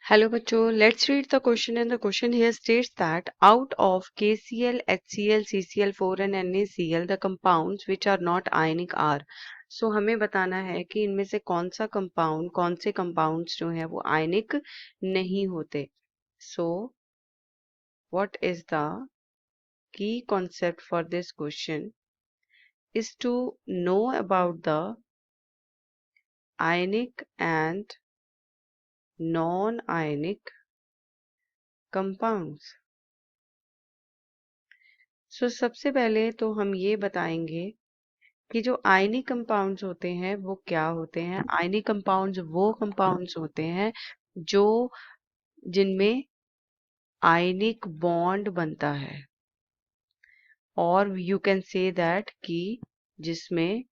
Hello bachcho, let's read the question, and the question here states that out of KCl, HCl, CCl4 and NaCl the compounds which are not ionic are. So हमें बताना है कि इनमें से कौन सा compound, कौन से कंपाउंड्स जो हैं वो आयनिक नहीं होते. So what is the key concept for this question is to know about the ionic and non-ionic compounds. सबसे पहले तो हम ये बताएंगे कि जो आयनिक कंपाउंड्स होते हैं वो क्या होते हैं. आयनिक कंपाउंड्स वो कंपाउंड्स होते हैं जो जिनमें आयनिक बॉन्ड बनता है, और यू कैन से दैट कि जिसमें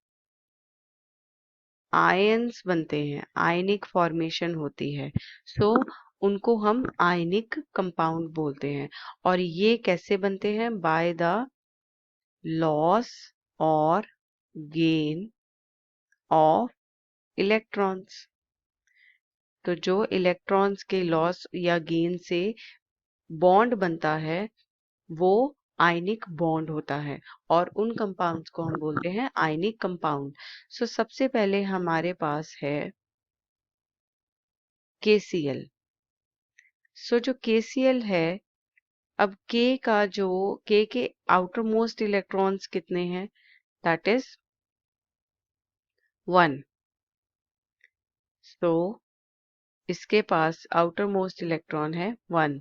आयंस बनते हैं, आयनिक फॉर्मेशन होती है. उनको हम आयनिक कंपाउंड बोलते हैं. और ये कैसे बनते हैं? बाय द लॉस और गेन ऑफ इलेक्ट्रॉन्स. तो जो इलेक्ट्रॉन्स के लॉस या गेन से बॉन्ड बनता है वो आयनिक बॉन्ड होता है, और उन कंपाउंड्स को हम बोलते हैं आयनिक कंपाउंड. सबसे पहले हमारे पास है KCl. जो KCl है, अब K के आउटर मोस्ट इलेक्ट्रॉन्स कितने हैं? That is 1. इसके पास आउटर मोस्ट इलेक्ट्रॉन है 1,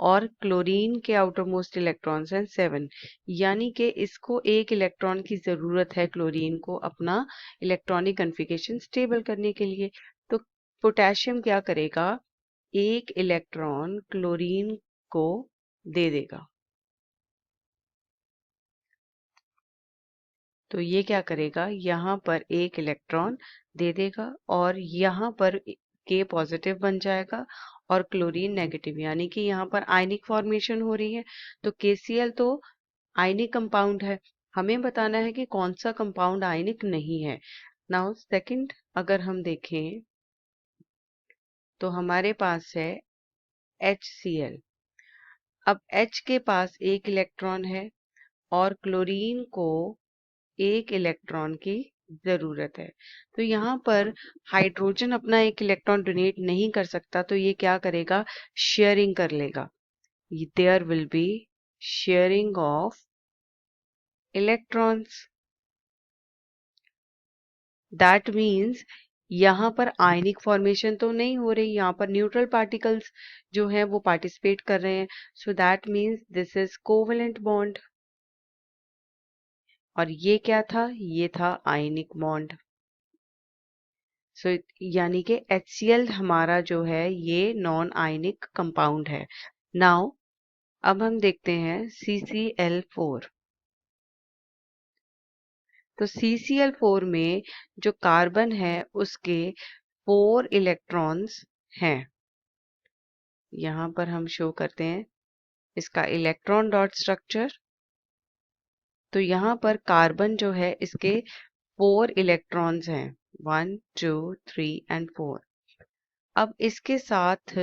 और क्लोरीन के आउटर मोस्ट इलेक्ट्रॉन्स हैं 7. यानी कि इसको एक इलेक्ट्रॉन की जरूरत है, क्लोरीन को, अपना इलेक्ट्रॉनिक कन्फिगरेशन स्टेबल करने के लिए. तो पोटेशियम क्या करेगा? एक इलेक्ट्रॉन क्लोरीन को दे देगा. तो ये क्या करेगा? यहाँ पर एक इलेक्ट्रॉन दे देगा और यहाँ पर K पॉजिटिव बन जाएगा और क्लोरीन नेगेटिव, यानी कि यहाँ पर आयनिक फॉर्मेशन हो रही है. तो KCl तो आयनिक कंपाउंड है. हमें बताना है कि कौन सा कंपाउंड आयनिक नहीं है. नाउ सेकंड अगर हम देखें तो हमारे पास है HCl. अब H के पास एक इलेक्ट्रॉन है और क्लोरीन को एक इलेक्ट्रॉन की जरूरत है. तो यहाँ पर हाइड्रोजन अपना एक इलेक्ट्रॉन डोनेट नहीं कर सकता, तो ये क्या करेगा? शेयरिंग कर लेगा. There will be sharing of electrons. That means यहाँ पर आयनिक फॉर्मेशन तो नहीं हो रही, यहाँ पर न्यूट्रल पार्टिकल्स जो हैं वो पार्टिसिपेट कर रहे हैं. That means this is covalent bond. और ये क्या था? ये था आयनिक बॉन्ड. यानी कि HCl हमारा जो है ये नॉन आयनिक कंपाउंड है. नाउ अब हम देखते हैं CCl4. तो CCl4 में जो कार्बन है उसके 4 इलेक्ट्रॉन्स हैं. यहाँ पर हम शो करते हैं इसका इलेक्ट्रॉन डॉट स्ट्रक्चर. तो यहाँ पर कार्बन जो है इसके 4 इलेक्ट्रॉन्स हैं, 1 2 3 एंड 4. अब इसके साथ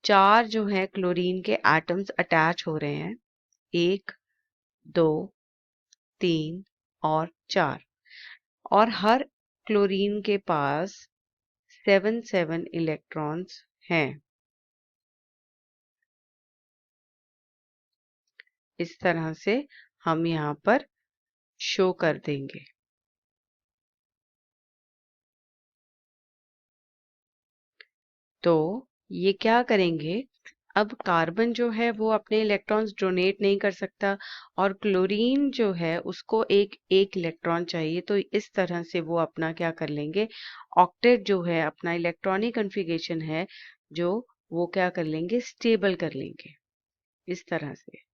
4 जो है क्लोरीन के एटम्स अटैच हो रहे हैं, 1 2 3 और 4. और हर क्लोरीन के पास 7 इलेक्ट्रॉन्स हैं. इस तरह से हम यहाँ पर शो कर देंगे. तो ये क्या करेंगे? अब कार्बन जो है वो अपने इलेक्ट्रॉन्स डोनेट नहीं कर सकता, और क्लोरीन जो है उसको एक इलेक्ट्रॉन चाहिए. तो इस तरह से वो अपना क्या कर लेंगे? ऑक्टेट जो है अपना इलेक्ट्रॉनिक कन्फिगरेशन है जो वो क्या कर लेंगे? स्टेबल कर लेंगे. इस तरह से.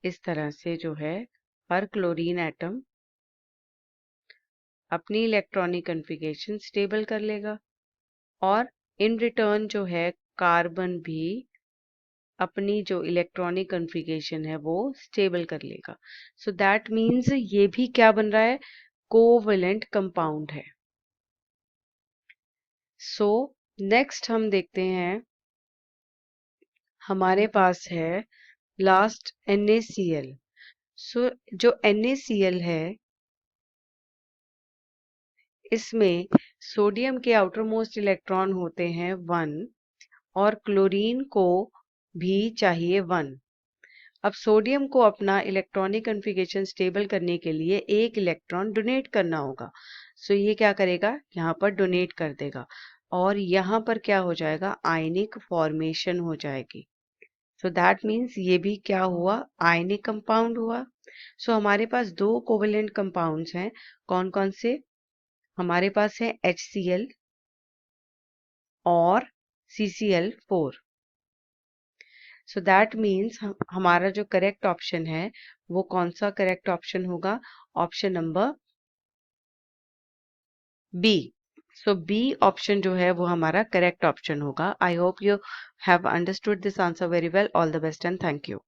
इस तरह से जो है हर क्लोरीन एटम अपनी इलेक्ट्रॉनिक कन्फिगरेशन स्टेबल कर लेगा, और इन रिटर्न जो है कार्बन भी अपनी जो इलेक्ट्रॉनिक कन्फिगरेशन है वो स्टेबल कर लेगा. दैट मीन्स ये भी क्या बन रहा है? कोवेलेंट कंपाउंड है। सो नेक्स्ट हम देखते हैं, हमारे पास है लास्ट NaCl। सो जो NaCl है, इसमें सोडियम के आउटर मोस्ट इलेक्ट्रॉन होते हैं 1 और क्लोरीन को भी चाहिए 1। अब सोडियम को अपना इलेक्ट्रॉनिक कॉन्फ़िगरेशन स्टेबल करने के लिए एक इलेक्ट्रॉन डोनेट करना होगा। सो ये क्या करेगा, यहाँ पर डोनेट कर देगा और यहाँ पर क्या हो जाएगा, आयनिक फॉर्मेशन हो जाएगी। सो दैट मीन्स ये भी क्या हुआ, आयनिक कंपाउंड हुआ। सो हमारे पास दो कोवेलेंट कंपाउंड्स हैं, कौन कौन से, हमारे पास है HCl और CCl4। सो दैट मीन्स हमारा जो करेक्ट ऑप्शन है वो कौन सा करेक्ट ऑप्शन होगा, ऑप्शन नंबर बी। सो बी ऑप्शन जो है वो हमारा करेक्ट ऑप्शन होगा। I hope you have understood this answer very well. All the best and thank you.